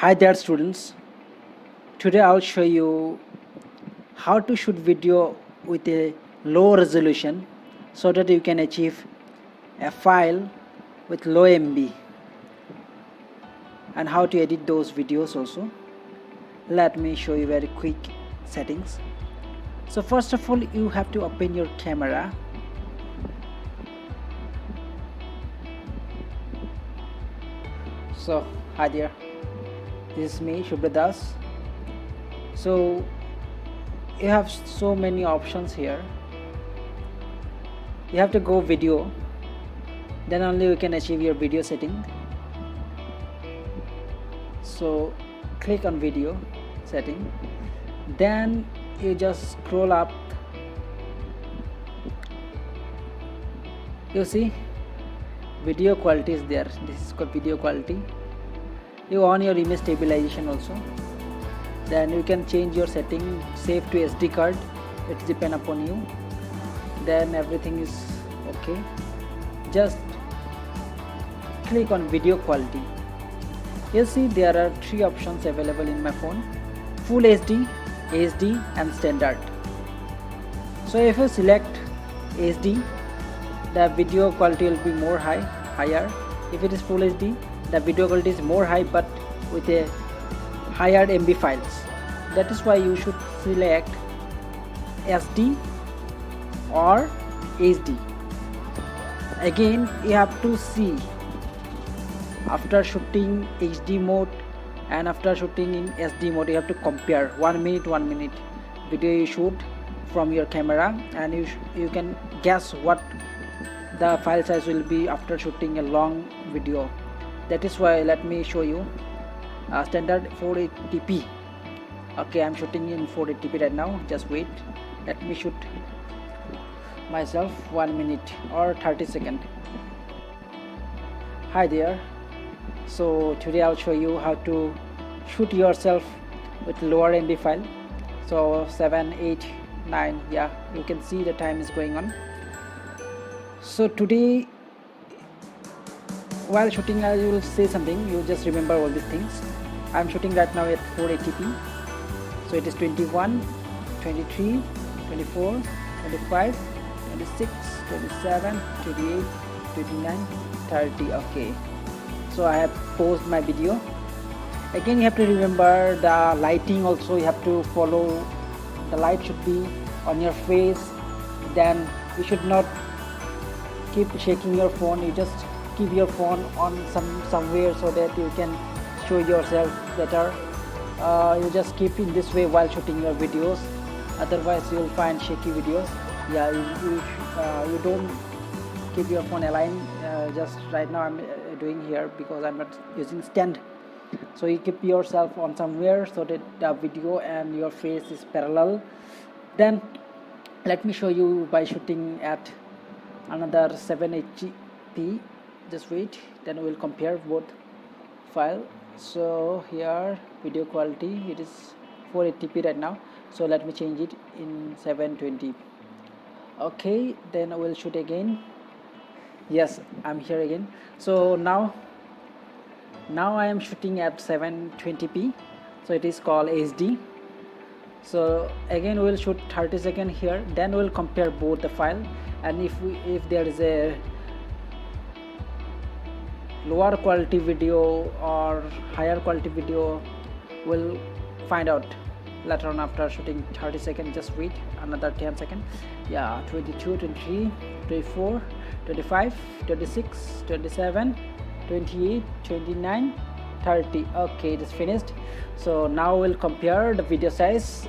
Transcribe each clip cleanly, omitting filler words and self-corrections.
Hi there students. Today I'll show you how to shoot video with a low resolution so that you can achieve a file with low MB, and how to edit those videos also. Let me show you very quick settings. So first of all, you have to open your camera. So hi there, this is me, Shubhra Das. So you have so many options here. You have to go video, then only you can achieve your video setting. So click on video setting, then you just scroll up. You see video quality is there. This is called video quality. You on your image stabilization also, then you can change your setting, save to SD card, it's depend upon you. Then everything is okay. Just click on video quality. You see there are three options available in my phone: full HD, HD and standard. So if you select HD, the video quality will be higher. If it is full HD, the video quality is more high but with a higher MB files. That is why you should select SD or HD. Again, you have to see after shooting HD mode and after shooting in SD mode, you have to compare 1 minute video you shoot from your camera, and you can guess what the file size will be after shooting a long video. That is why let me show you standard 480p. Okay, I'm shooting in 480p right now. Just wait, let me shoot myself 1 minute or 30 seconds. Hi there. So today I'll show you how to shoot yourself with lower MB file. So 7, 8, 9, yeah, you can see the time is going on. So today while shooting, I will say something, you just remember all these things. I'm shooting right now at 480p. So it is 21, 23, 24, 25, 26, 27, 28, 29, 30. Okay, so I have paused my video. Again, you have to remember the lighting also. You have to follow, the light should be on your face. Then you should not keep shaking your phone. You just keep your phone on somewhere so that you can show yourself better. You just keep in this way while shooting your videos, otherwise you will find shaky videos. Yeah, you don't keep your phone aligned. Just right now I'm doing here because I'm not using stand. So you keep yourself on somewhere so that the video and your face is parallel. Then let me show you by shooting at another 780p. Just wait, then we will compare both file. So here video quality, it is 480p right now, so let me change it in 720. Okay, then I will shoot again. Yes, I'm here again. So now I am shooting at 720p, so it is called HD. So again we will shoot 30 seconds here, then we will compare both the file, and if there is a lower quality video or higher quality video, we'll find out later on after shooting 30 seconds. Just wait another 10 seconds. Yeah, 22, 23, 24, 25, 26, 27, 28, 29, 30. Okay, it is finished. So now we'll compare the video size.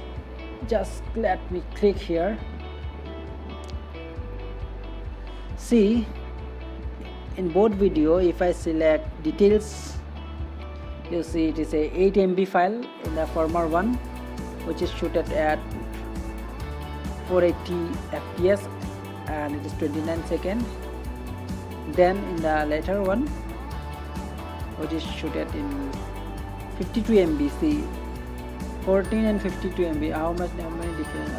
Just let me click here. See, in both video, if I select details, you see it is a 8 MB file in the former one, which is shooted at 480 fps and it is 29 seconds. Then in the later one, which is shooted in 52 MB, see 14 and 52 MB, how many different?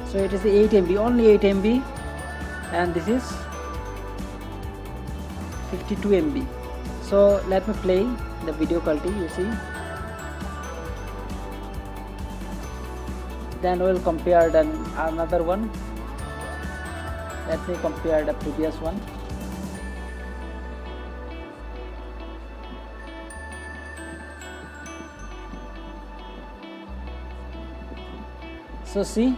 So it is 8 MB, only 8 MB, and this is 52 MB. So let me play the video quality, you see. Then we'll compare another one. Let me compare the previous one. So see,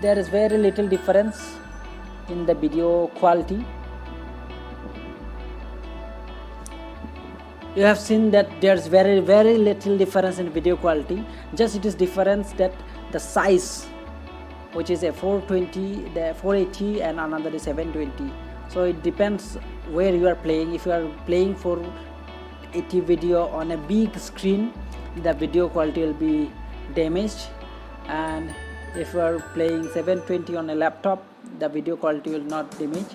there is very little difference in the video quality. You have seen that there's very little difference in video quality. Just it is difference that the size, which is a 420, the 480, and another is 720. So it depends where you are playing. If you are playing 480 video on a big screen, the video quality will be damaged, and if you are playing 720 on a laptop, the video quality will not damage.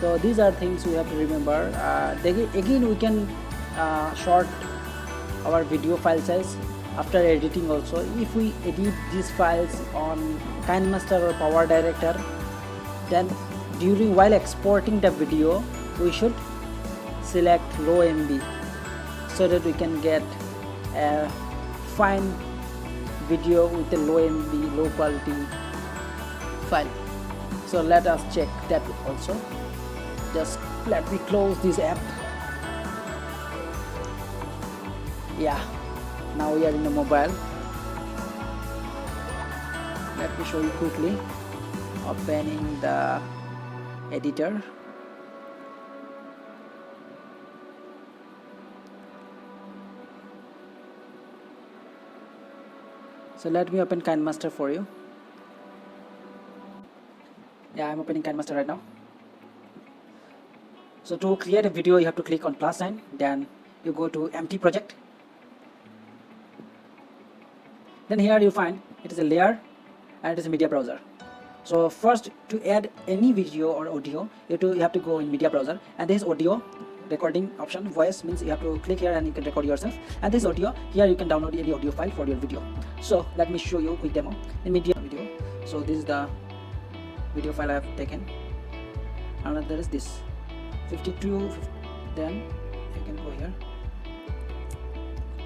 So these are things we have to remember. Again we can short our video file size after editing also. If we edit these files on KineMaster or Power Director, then while exporting the video we should select low MB so that we can get a fine video with a low MB, low quality file. So let us check that also. Just let me close this app. Yeah, now we are in the mobile. Let me show you quickly. Opening the editor. So let me open KineMaster for you. Yeah, I'm opening KineMaster right now. So to create a video, you have to click on plus sign, then you go to empty project. Then here you find it is a layer and it is a media browser. So first, to add any video or audio, you have to go in media browser, and this is audio recording option. Voice means you have to click here and you can record yourself, and this audio, here you can download any audio file for your video. So let me show you a quick demo in media video. So this is the video file I have taken. Another is this 52. Then you can go here,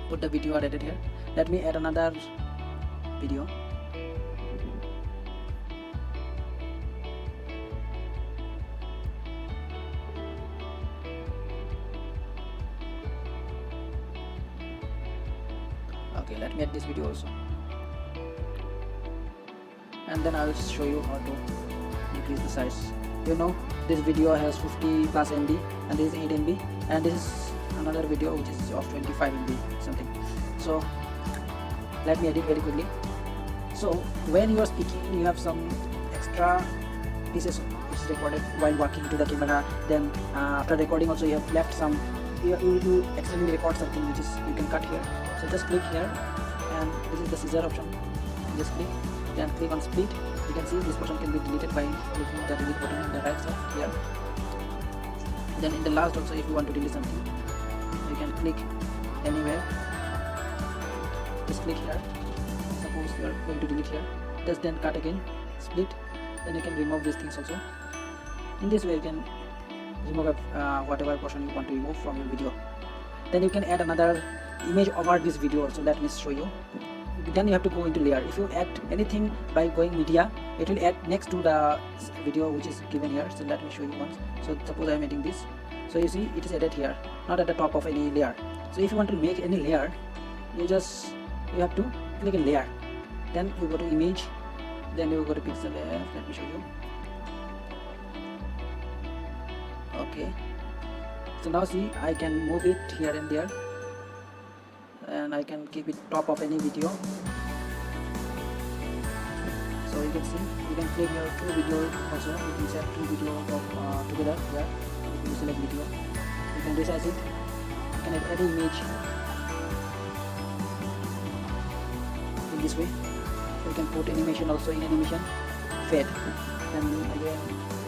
put the video edited here. Let me add another video. Okay, let me add this video also, and then I'll show you how to increase the size. You know, this video has 50 plus MB, and this is 8 MB, and this is another video which is of 25 MB something. So let me edit very quickly. So when you are speaking, you have some extra pieces which is recorded while walking to the camera. Then after recording also, you have left some. You accidentally record something which is you can cut here. So just click here, and this is the scissor option. Just click, then click on split. You can see this portion can be deleted by clicking the delete button on the right side here. Then in the last also, if you want to delete something, you can click anywhere. Just click here. Suppose you are going to delete here, just then cut again, split. Then you can remove these things also. In this way you can remove whatever portion you want to remove from your video. Then you can add another image over this video also. Let me show you. Then you have to go into layer. If you add anything by going media, it will add next to the video which is given here. So let me show you once. So suppose I am adding this. So you see it is added here, not at the top of any layer. So if you want to make any layer, you have to click in layer. Then you go to image. Then you go to pixel left. Let me show you. Okay. So now see, I can move it here and there, and I can keep it top of any video. So you can see, you can click your two video also. You can set two video of together here. If you select video, you can resize it. You can add any image in this way. You can put animation also. In animation, fade. Then again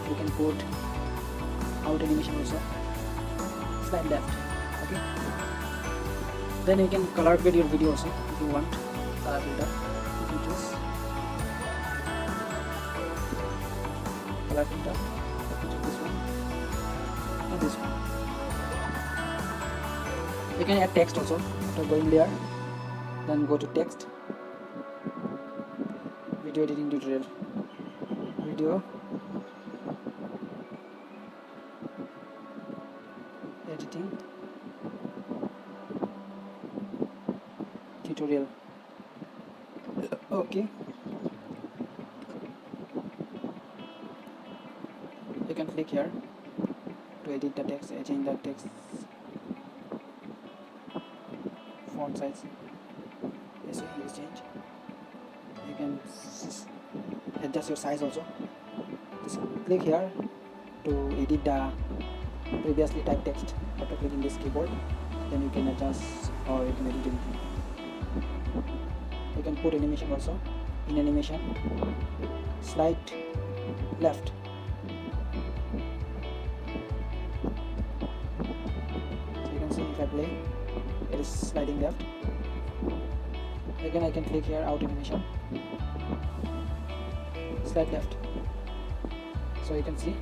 you can put out animation also. Slide left. Okay. Then you can color grade your video also if you want. Color filter. You can choose color filter. This one. this one. You can add text also. After going there, then go to text, video editing tutorial, video editing tutorial. Okay, you can click here to edit the text, change the text font size. Yes, you change. You can adjust your size also. Just click here to edit the previously typed text. After clicking this keyboard, then you can adjust or you can edit anything. You can put animation also. In animation, slide left. So you can see if I play, it is sliding left. Again, I can click here out animation, slide left. So you can see.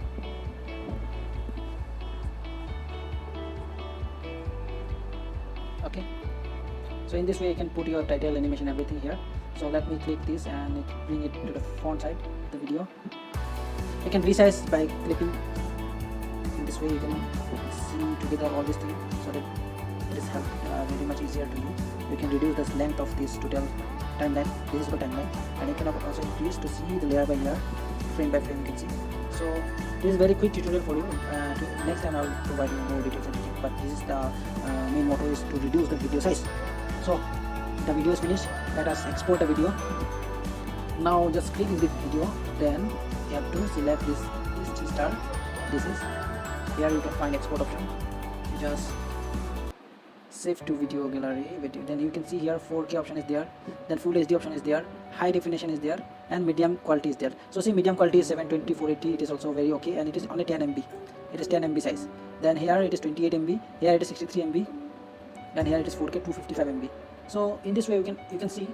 Okay. So in this way you can put your title, animation, everything here. So let me click this and bring it to the font side of the video. You can resize by clicking. In this way you can see together all these things, so that it is very much easier to you. You can reduce the length of this tutorial timeline, visible timeline, and you can also increase to see the layer by layer, frame by frame you can see. So this is very quick tutorial for you. Next time I will provide you more details editing, but this is the main motto is to reduce the video size. So the video is finished. Let us export the video. Now just click in the video, then you have to select this star. This is here, you can find export option. You just save to video gallery, then you can see here 4K option is there, then full HD option is there, high definition is there, and medium quality is there. So see, medium quality is 720 480, it is also very okay, and it is only 10 MB. It is 10 MB size. Then here it is 28 MB, here it is 63 MB, and here it is 4K 255 MB. So in this way you can see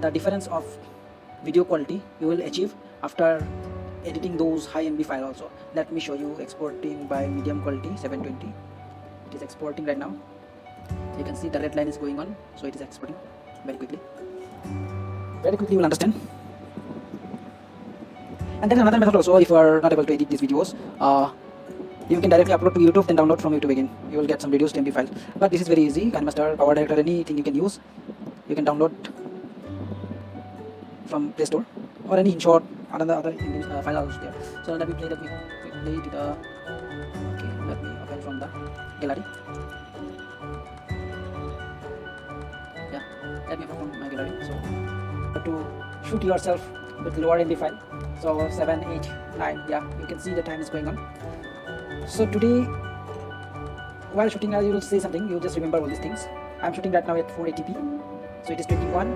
the difference of video quality you will achieve after editing those high MB file also. Let me show you exporting by medium quality 720. It is exporting right now. You can see the red line is going on, so it is exporting very quickly. Very quickly you will understand. And there is another method also. If you are not able to edit these videos, you can directly upload to YouTube, then download from YouTube again. You will get some reduced MB file. But this is very easy. KineMaster, Power Director, anything you can use. You can download from Play Store or any InShot, other file also there. So let me play the quickly to the. Okay, let me open from the gallery. Yeah, let me open from my gallery. So to shoot yourself with lower MB file. So 7, 8, 9. Yeah, you can see the time is going on. So today, while shooting, you will say something. You just remember all these things. I'm shooting right now at 480p. So it is 21,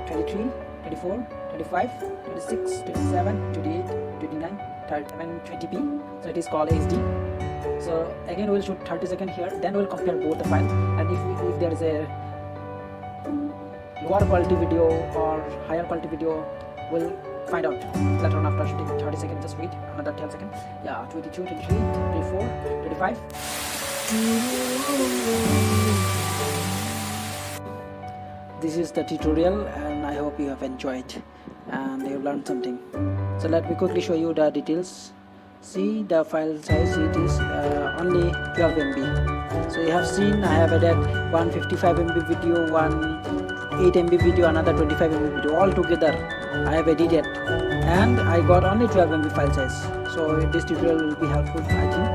23, 24, 25, 26, 27, 28, 29, 30, and 20p. So it is called HD. So again, we'll shoot 30 seconds here. Then we'll compare both the files. And if there is a lower quality video or higher quality video, we'll find out later on after shooting 30 seconds. Just wait another 10 seconds. Yeah, 22, 23, 24, 25. This is the tutorial, and I hope you have enjoyed and you have learned something. So let me quickly show you the details. See the file size, it is only 12 MB. So you have seen I have added 155 MB video, 8 MB video, another 25 MB video, all together I have edited, and I got only 12 MB file size. So this tutorial will be helpful, I think,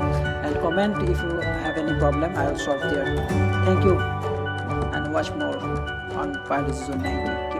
and comment if you have any problem. I will solve there. Thank you, and watch more on Pilot Zone 90.